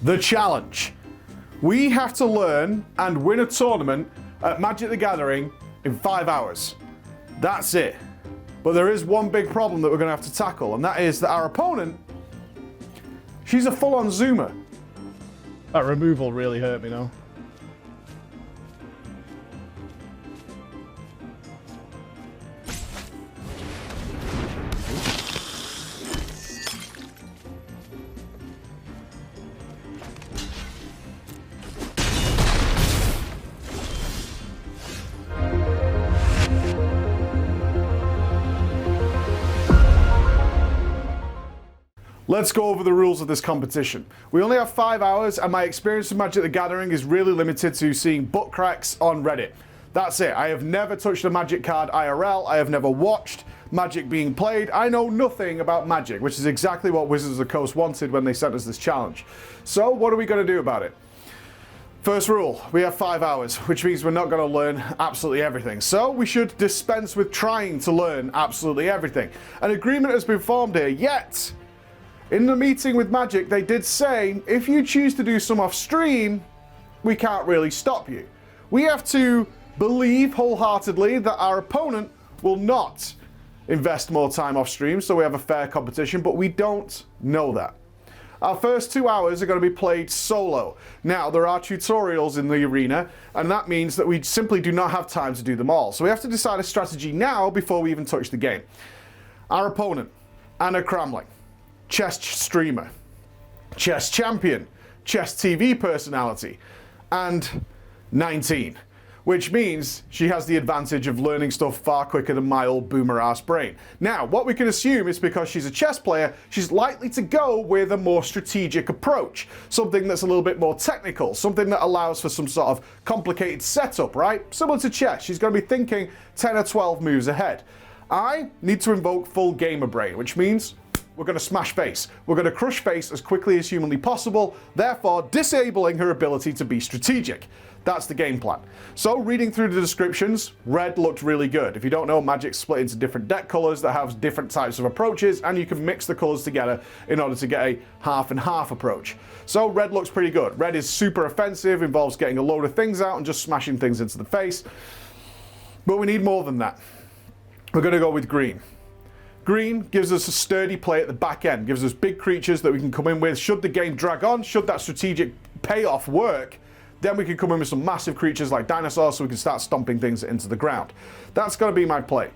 The challenge. We have to learn and win a tournament at Magic the Gathering in 5 hours. That's it. But there is one big problem that we're going to have to tackle, and that is that our opponent, she's a full-on zoomer. That removal really hurt me now. Let's go over the rules of this competition. We only have 5 hours, and my experience with Magic the Gathering is really limited to seeing butt cracks on Reddit. That's it. I have never touched a Magic card IRL. I have never watched Magic being played. I know nothing about Magic, which is exactly what Wizards of the Coast wanted when they sent us this challenge. So what are we going to do about it? First rule, we have 5 hours, which means we're not going to learn absolutely everything. So we should dispense with trying to learn absolutely everything. An agreement has been formed here, yet in the meeting with Magic, they did say, if you choose to do some off stream, we can't really stop you. We have to believe wholeheartedly that our opponent will not invest more time off stream, so we have a fair competition, but we don't know that. Our first 2 hours are going to be played solo. Now, there are tutorials in the arena, and that means that we simply do not have time to do them all. So we have to decide a strategy now before we even touch the game. Our opponent, Anna Cramling. Chess streamer, chess champion, chess TV personality, and 19, which means she has the advantage of learning stuff far quicker than my old boomer-ass brain. Now, what we can assume is because she's a chess player, she's likely to go with a more strategic approach, something that's a little bit more technical, something that allows for some sort of complicated setup, right? Similar to chess, she's going to be thinking 10 or 12 moves ahead. I need to invoke full gamer brain, which means we're going to smash face. We're going to crush face as quickly as humanly possible, therefore disabling her ability to be strategic. That's the game plan. So reading through the descriptions, red looked really good. If you don't know, Magic's split into different deck colors that have different types of approaches, and you can mix the colors together in order to get a half and half approach. So red looks pretty good. Red is super offensive, involves getting a load of things out and just smashing things into the face. But we need more than that. We're going to go with green. Green gives us a sturdy play at the back end, gives us big creatures that we can come in with. Should the game drag on, should that strategic payoff work, then we can come in with some massive creatures like dinosaurs so we can start stomping things into the ground. That's going to be my play.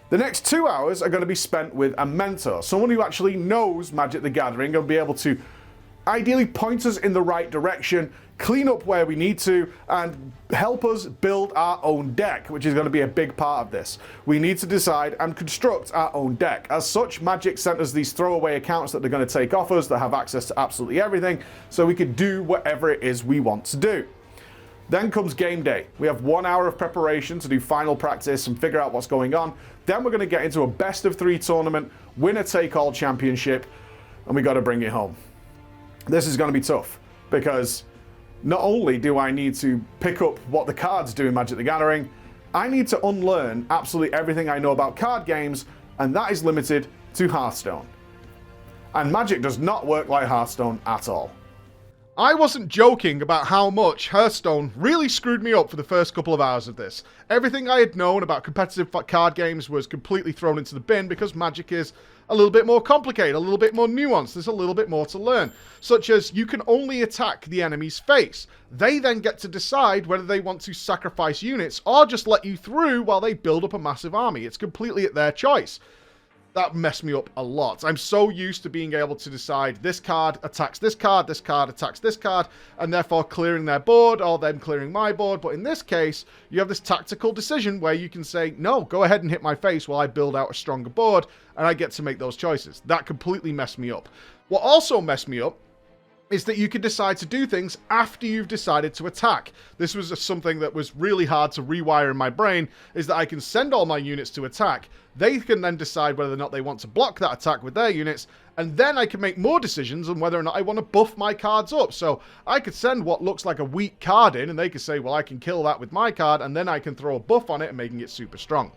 The next 2 hours are going to be spent with a mentor, someone who actually knows Magic the Gathering and be able to ideally point us in the right direction, clean up where we need to, and help us build our own deck, which is going to be a big part of this. We need to decide and construct our own deck. As such, Magic sent us these throwaway accounts that they're going to take off us that have access to absolutely everything, so we can do whatever it is we want to do. Then comes game day. We have 1 hour of preparation to do final practice and figure out what's going on. Then we're going to get into a best of 3 tournament, winner take all championship, and we got to bring it home. This is going to be tough, because not only do I need to pick up what the cards do in Magic the Gathering, I need to unlearn absolutely everything I know about card games, and that is limited to Hearthstone. And Magic does not work like Hearthstone at all. I wasn't joking about how much Hearthstone really screwed me up for the first couple of hours of this. Everything I had known about competitive card games was completely thrown into the bin because Magic is a little bit more complicated, a little bit more nuanced, there's a little bit more to learn. Such as you can only attack the enemy's face. They then get to decide whether they want to sacrifice units or just let you through while they build up a massive army. It's completely at their choice. That messed me up a lot. I'm so used to being able to decide this card attacks this card attacks this card, and therefore clearing their board or them clearing my board. But in this case, you have this tactical decision where you can say, no, go ahead and hit my face while I build out a stronger board, and I get to make those choices. That completely messed me up. What also messed me up is that you can decide to do things after you've decided to attack. This was something that was really hard to rewire in my brain, is that I can send all my units to attack. They can then decide whether or not they want to block that attack with their units, and then I can make more decisions on whether or not I want to buff my cards up. So I could send what looks like a weak card in, and they could say, well, I can kill that with my card, and then I can throw a buff on it and making it super strong.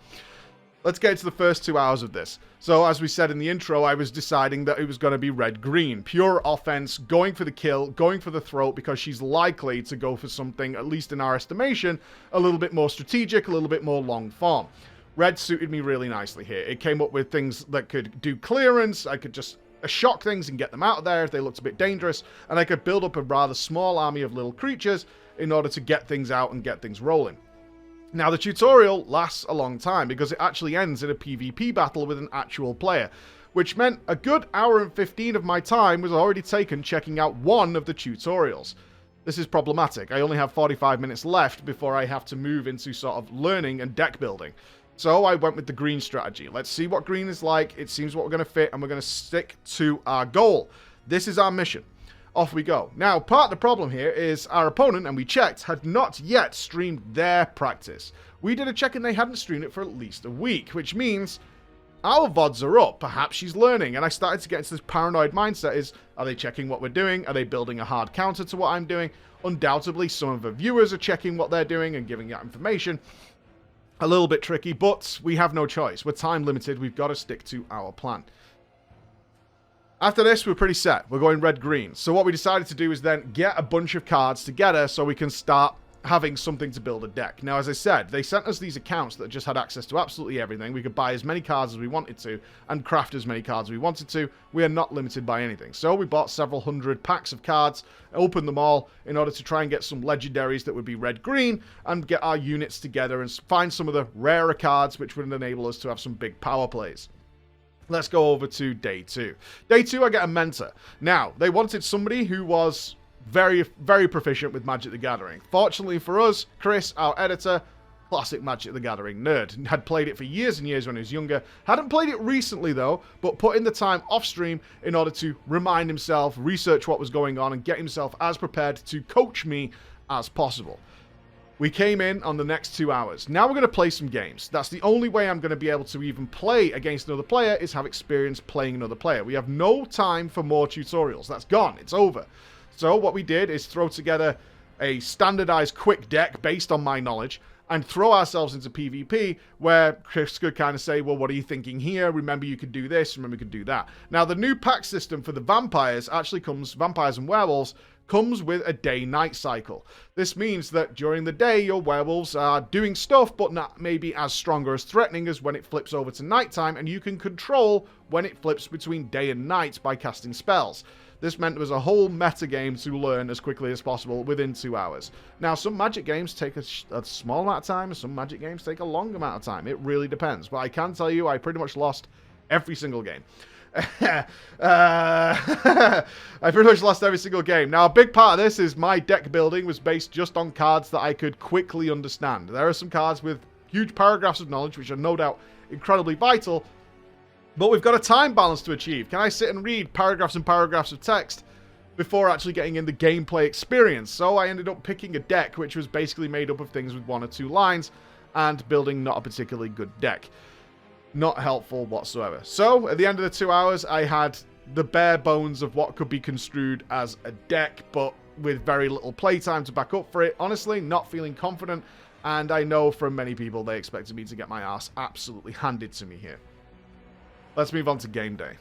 let's get into the first 2 hours of this. So as we said in the intro, I was deciding that it was going to be red-green. Pure offense, going for the kill, going for the throat, because she's likely to go for something, at least in our estimation, a little bit more strategic, a little bit more long form. Red suited me really nicely here. It came up with things that could do clearance. I could just shock things and get them out of there if they looked a bit dangerous, and I could build up a rather small army of little creatures in order to get things out and get things rolling. Now, the tutorial lasts a long time because it actually ends in a PvP battle with an actual player, which meant a good hour and 15 of my time was already taken checking out one of the tutorials. This is problematic. I only have 45 minutes left before I have to move into sort of learning and deck building. So I went with the green strategy. Let's see what green is like. It seems what we're going to fit, and we're going to stick to our goal. This is our mission. Off we go. Now, part of the problem here is our opponent, and we checked, had not yet streamed their practice. We did a check and they hadn't streamed it for at least a week, which means our VODs are up. Perhaps she's learning. And I started to get into this paranoid mindset is, are they checking what we're doing? Are they building a hard counter to what I'm doing? Undoubtedly, some of the viewers are checking what they're doing and giving that information. A little bit tricky, but we have no choice. We're time limited. We've got to stick to our plan. After this, we're pretty set. We're going red-green. So what we decided to do is then get a bunch of cards together so we can start having something to build a deck. Now, as I said, they sent us these accounts that just had access to absolutely everything. We could buy as many cards as we wanted to and craft as many cards as we wanted to. We are not limited by anything. So we bought several hundred packs of cards, opened them all in order to try and get some legendaries that would be red-green and get our units together and find some of the rarer cards which would enable us to have some big power plays. Let's go over to day 2. Day 2, I get a mentor. Now, they wanted somebody who was very, very proficient with Magic the Gathering. Fortunately for us, Chris, our editor, classic Magic the Gathering nerd, had played it for years and years when he was younger. Hadn't played it recently, though, but put in the time off stream in order to remind himself, research what was going on, and get himself as prepared to coach me as possible. We came in on the next 2 hours. Now we're going to play some games. That's the only way I'm going to be able to even play against another player is have experience playing another player. We have no time for more tutorials. That's gone. It's over. So what we did is throw together a standardized quick deck based on my knowledge and throw ourselves into PvP where Chris could kind of say, well, what are you thinking here? Remember you could do this, remember you could do that. Now the new pack system for the vampires actually comes, vampires and werewolves, comes with a day-night cycle. This means that during the day, your werewolves are doing stuff, but not maybe as strong or as threatening as when it flips over to nighttime, and you can control when it flips between day and night by casting spells. This meant there was a whole meta game to learn as quickly as possible within 2 hours. Now, some Magic games take a small amount of time, and some Magic games take a long amount of time. It really depends. But I can tell you, I pretty much lost every single game. I pretty much lost every single game. Now, a big part of this is my deck building was based just on cards that I could quickly understand. There are some cards with huge paragraphs of knowledge, which are no doubt incredibly vital, but we've got a time balance to achieve. Can I sit and read paragraphs and paragraphs of text before actually getting in the gameplay experience? So I ended up picking a deck which was basically made up of things with 1 or 2 lines and building not a particularly good deck. Not helpful whatsoever. So, at the end of the 2 hours, I had the bare bones of what could be construed as a deck, but with very little playtime to back up for it. Honestly, not feeling confident, and I know from many people they expected me to get my ass absolutely handed to me here. Let's move on to game day.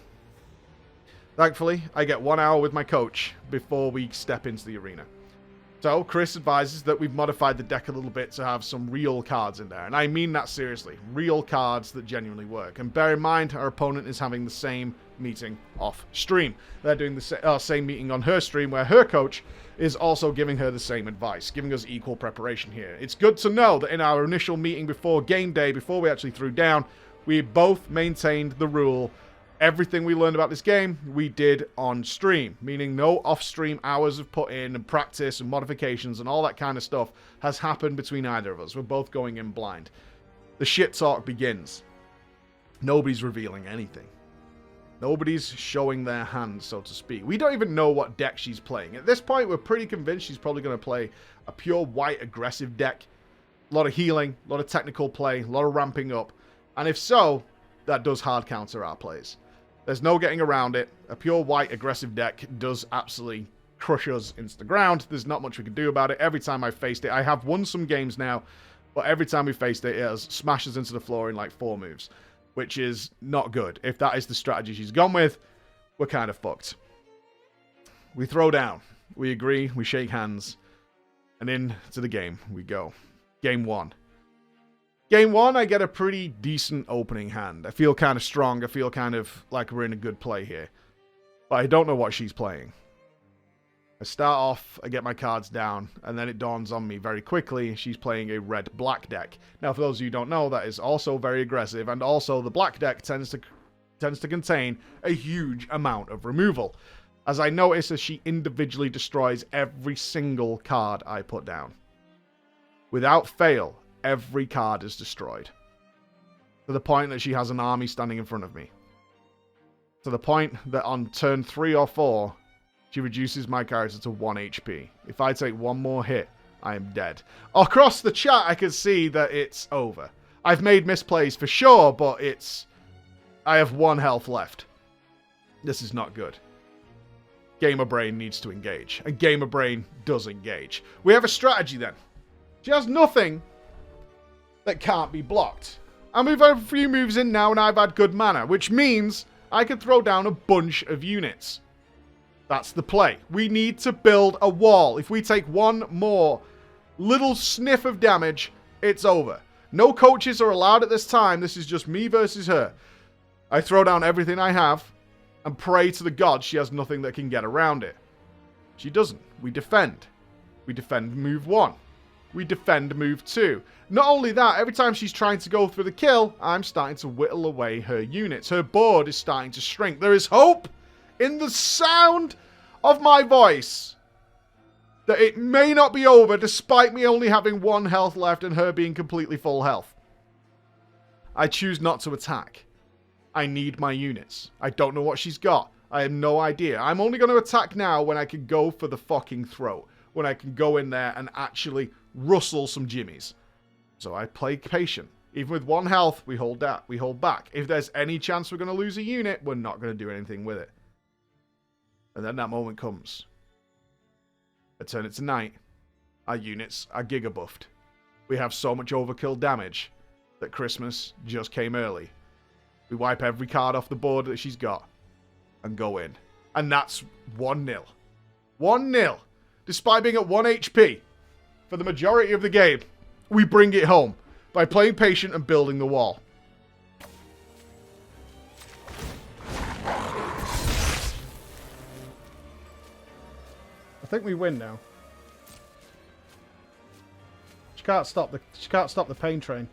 Thankfully, I get 1 hour with my coach before we step into the arena. So, Chris advises that we've modified the deck a little bit to have some real cards in there. And I mean that seriously. Real cards that genuinely work. And bear in mind, our opponent is having the same meeting off stream. They're doing the same meeting on her stream where her coach is also giving her the same advice, giving us equal preparation here. It's good to know that in our initial meeting before game day, before we actually threw down, we both maintained the rule. Everything we learned about this game, we did on stream, meaning no off-stream hours of put in and practice and modifications and all that kind of stuff has happened between either of us. We're both going in blind. The shit talk begins. Nobody's revealing anything. Nobody's showing their hand, so to speak. We don't even know what deck she's playing. At this point, we're pretty convinced she's probably going to play a pure white aggressive deck. A lot of healing, a lot of technical play, a lot of ramping up. And if so, that does hard counter our plays. There's no getting around it. A pure white aggressive deck does absolutely crush us into the ground. There's not much we can do about it. Every time I've faced it, I have won some games now But every time we faced it, it smashes into the floor in like 4 moves, which is not good. If that is the strategy she's gone with, we're kind of fucked. We throw down. We agree. We shake hands. And into the game we go. Game 1. Game 1, I get a pretty decent opening hand. I feel kind of strong. I feel kind of like we're in a good play here. But I don't know what she's playing. I start off, I get my cards down, and then it dawns on me very quickly she's playing a red-black deck. Now, for those of you who don't know, that is also very aggressive, and also the black deck tends to contain a huge amount of removal. As I notice as she individually destroys every single card I put down. Without fail, every card is destroyed. To the point that she has an army standing in front of me. To the point that on turn 3 or 4, she reduces my character to 1 HP. If I take one more hit, I am dead. Across the chat, I can see that it's over. I've made misplays for sure, but I have 1 health left. This is not good. Gamer Brain needs to engage. And Gamer Brain does engage. We have a strategy then. She has nothing that can't be blocked. And we've had a few moves in now and I've had good mana, which means I can throw down a bunch of units. That's the play. We need to build a wall. If we take one more little sniff of damage, it's over. No coaches are allowed at this time. This is just me versus her. I throw down everything I have and pray to the gods she has nothing that can get around it. She doesn't. We defend. We defend move 1. We defend move 2. Not only that, every time she's trying to go through the kill, I'm starting to whittle away her units. Her board is starting to shrink. There is hope in the sound of my voice that it may not be over despite me only having 1 health left and her being completely full health. I choose not to attack. I need my units. I don't know what she's got. I have no idea. I'm only going to attack now when I can go for the fucking throat. When I can go in there and actually rustle some jimmies. So I play patient. Even with 1 health, we hold that. We hold back. If there's any chance we're going to lose a unit, we're not going to do anything with it. And then that moment comes. I turn it to night. Our units are giga buffed. We have so much overkill damage that Christmas just came early. We wipe every card off the board that she's got and go in. And that's 1-0. 1-0. Despite being at 1 HP for the majority of the game, we bring it home by playing patient and building the wall. I think we win now. She can't stop the pain train.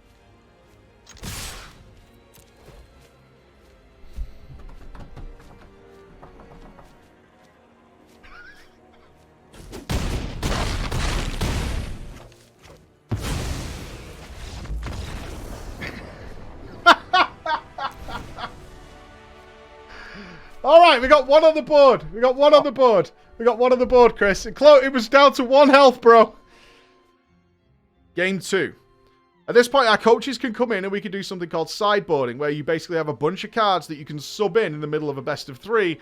All right, we got 1 on the board. We got 1 on the board. We got 1 on the board, Chris. It was down to 1 health, bro. Game 2. At this point, our coaches can come in and we can do something called sideboarding, where you basically have a bunch of cards that you can sub in the middle of a best of 3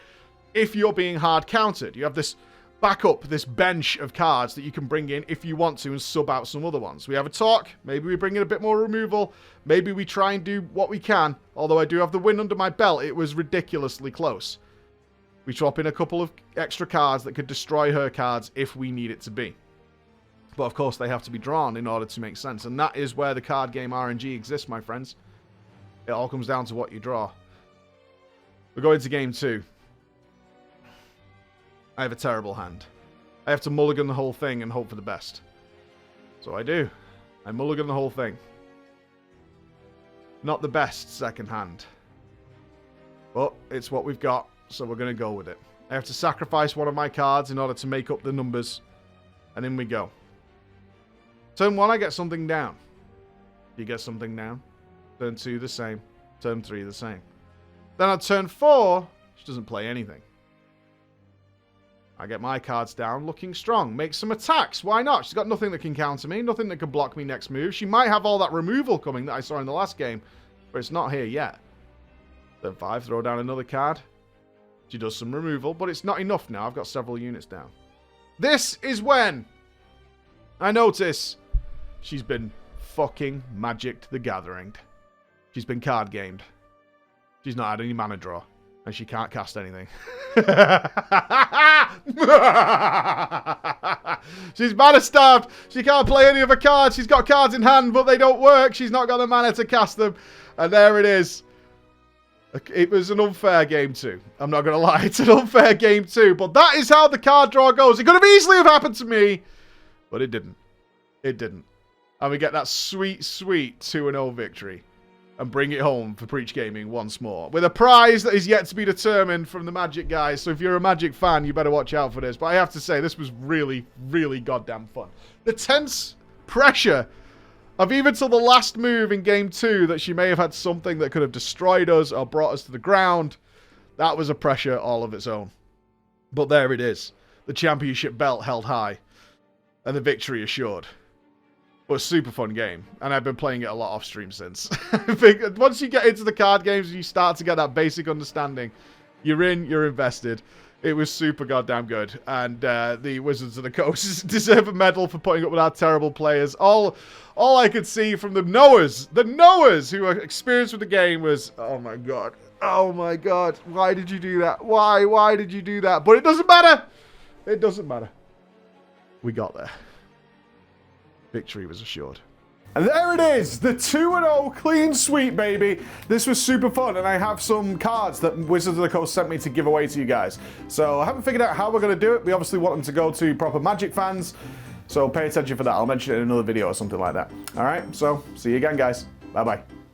if you're being hard countered. You have this backup, this bench of cards that you can bring in if you want to and sub out some other ones. We have a talk. Maybe we bring in a bit more removal. Maybe we try and do what we can. Although I do have the win under my belt, it was ridiculously close. We swap in a couple of extra cards that could destroy her cards if we need it to be. But of course, they have to be drawn in order to make sense. And that is where the card game RNG exists, my friends. It all comes down to what you draw. We're going to game 2. I have a terrible hand. I have to mulligan the whole thing and hope for the best. So I do. I mulligan the whole thing. Not the best second hand. But it's what we've got, so we're going to go with it. I have to sacrifice one of my cards in order to make up the numbers. And in we go. Turn 1, I get something down. You get something down. Turn 2, the same. Turn 3, the same. Then on turn 4, she doesn't play anything. I get my cards down, looking strong. Make some attacks. Why not? She's got nothing that can counter me. Nothing that can block me next move. She might have all that removal coming that I saw in the last game. But it's not here yet. Turn 5, throw down another card. She does some removal, but it's not enough now. I've got several units down. This is when I notice she's been fucking Magic the Gathering. She's been card gamed. She's not had any mana draw. And she can't cast anything. She's mana starved. She can't play any of her cards. She's got cards in hand, but they don't work. She's not got the mana to cast them. And there it is. It was an unfair game too. I'm not going to lie. It's an unfair game too. But that is how the card draw goes. It could have easily have happened to me. But it didn't. It didn't. And we get that sweet, sweet 2-0 victory. And bring it home for Preach Gaming once more. With a prize that is yet to be determined from the Magic guys. So if you're a Magic fan, you better watch out for this. But I have to say, this was really, really goddamn fun. The tense pressure of even till the last move in Game 2 that she may have had something that could have destroyed us or brought us to the ground. That was a pressure all of its own. But there it is. The championship belt held high. And the victory assured. But a super fun game, and I've been playing it a lot off stream since. Once you get into the card games and you start to get that basic understanding, you're in, you're invested. It was super goddamn good, and the Wizards of the Coast deserve a medal for putting up with our terrible players. All I could see from the knowers who are experienced with the game was, oh my god, why did you do that? Why did you do that? But it doesn't matter. It doesn't matter. We got there. Victory was assured. And there it is, the 2-0 clean sweep, baby. This was super fun, and I have some cards that Wizards of the Coast sent me to give away to you guys. So I haven't figured out how we're going to do it. We obviously want them to go to proper Magic fans, so pay attention for that. I'll mention it in another video or something like that. All right, so see you again, guys. Bye-bye.